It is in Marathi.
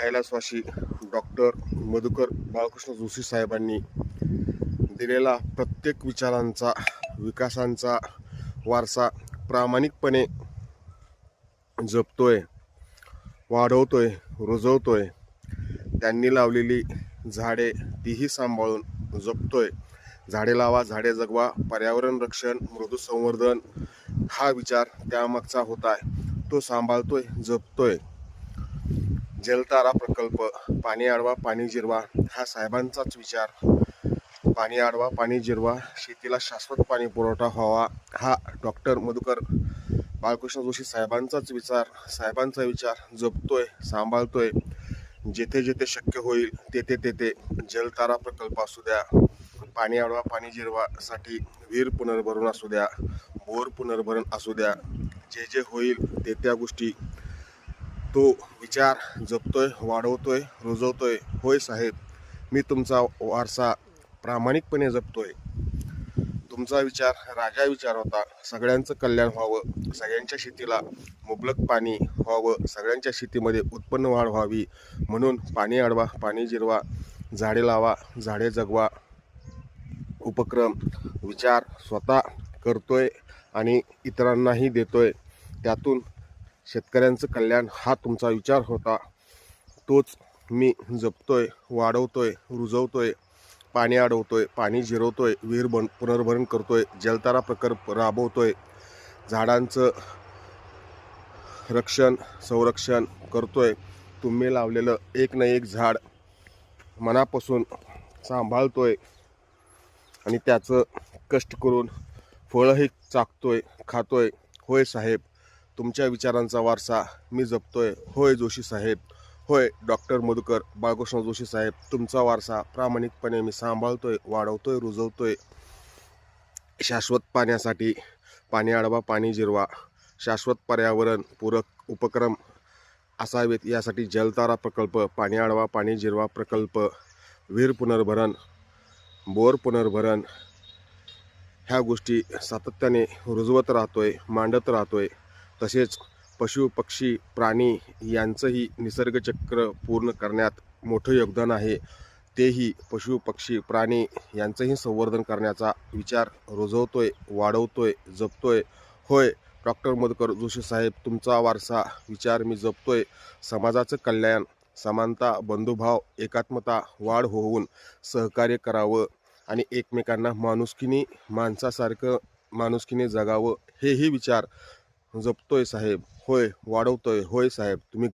कैलासवासी डॉक्टर मधुकर बाळकृष्ण जोशी साहेबांनी दिलेला प्रत्येक विचारांचा विकासांचा वारसा प्रामाणिकपणे जपतोय, वाढवतोय, रुजवतोय. त्यांनी लावलेली झाडे तीही सांभाळून जपतोय. झाडे लावा, झाडे जगवा, पर्यावरण रक्षण, मृदू संवर्धन हा विचार त्यामागचा होता. तो सांभाळतोय, जपतोय. जलतारा प्रकल्प, पाणी अडवा, पाणी जिरवा हा साहेबांचाच विचार. पाणी अडवा, पाणी जिरवा, शेतीला शाश्वत पाणी पुरवठा व्हावा हा डॉक्टर मधुकर बाळकृष्ण जोशी साहेबांचा विचार जपतोय, सांभाळतोय. जेथे जेथे शक्य होईल तेथे तेथे जलतारा प्रकल्प असू द्या, पाणी अडवा पाणी जिरवा साठी विहीर पुनर्भरण असू द्या, बोर पुनर्भरण असू द्या, जे जे होईल ते त्या गोष्टी तो विचार जपतोय, वाढवतोय, रुजवतोय. होय साहेब, मी तुमचा वारसा प्रामाणिकपणे जपतोय. तुमचा विचार राजा विचार होता. सगळ्यांचं कल्याण व्हावं, सगळ्यांच्या शेतीला मुबलक पाणी व्हावं, सगळ्यांच्या शेतीमध्ये उत्पन्न वाढ व्हावी म्हणून पाणी अडवा, पाणी जिरवा, झाडे लावा, झाडे जगवा उपक्रम विचार स्वतः करतोय आणि इतरांनाही देतोय. त्यातून शेतकऱ्यांचं कल्याण हा तुमचा विचार होता. तोच मी जपतोय, वाढवतोय, रुजवतोय. पाणी अडवतोय, पाणी जिरवतोय, विहीर पुनर्भरण करतोय, जलतारा प्रकल्प राबवतोय, झाडांचं रक्षण संरक्षण करतोय. तुम्ही लावलेलं एक ना एक झाड मनापासून सांभाळतोय आणि त्याचं कष्ट करून फळंही चाकतोय, खातोय. होय साहेब, तुमच्या विचारांचा वारसा मी जपतोय. होय जोशी साहेब, होय डॉक्टर मधुकर बाळकृष्ण जोशी साहेब, तुमचा वारसा प्रामाणिकपणे मी सांभाळतोय, वाढवतोय, रुजवतोय. शाश्वत पाण्यासाठी पाणी अडवा, पाणी जिरवा, शाश्वत पर्यावरण पूरक उपक्रम असावेत यासाठी जलतारा प्रकल्प, पाणी अडवा, पाणी जिरवा प्रकल्प, विहीर पुनर्भरण, बोर पुनर्भरण ह्या गोष्टी सातत्याने रुजवत राहतोय, मांडत राहतोय. तसेच पशु पक्षी प्राणी यांचंही निसर्गचक्र पूर्ण करण्यात मोठं योगदान आहे. तेही पशु पक्षी प्राणी यांचंही संवर्धन करण्याचा विचार रुजवतोय, वाढवतोय, जपतोय. होय डॉक्टर मधुकर जोशी साहेब, तुमचा वारसा विचार मी जपतोय. समाजाचं कल्याण, समानता, बंधुभाव, एकात्मता वाढ होऊन सहकार्य करावं आणि एकमेकांना माणुसकीने जगावं हेही विचार जपतोय साहेब. होय वाढवतोय. होय साहेब, तुम्ही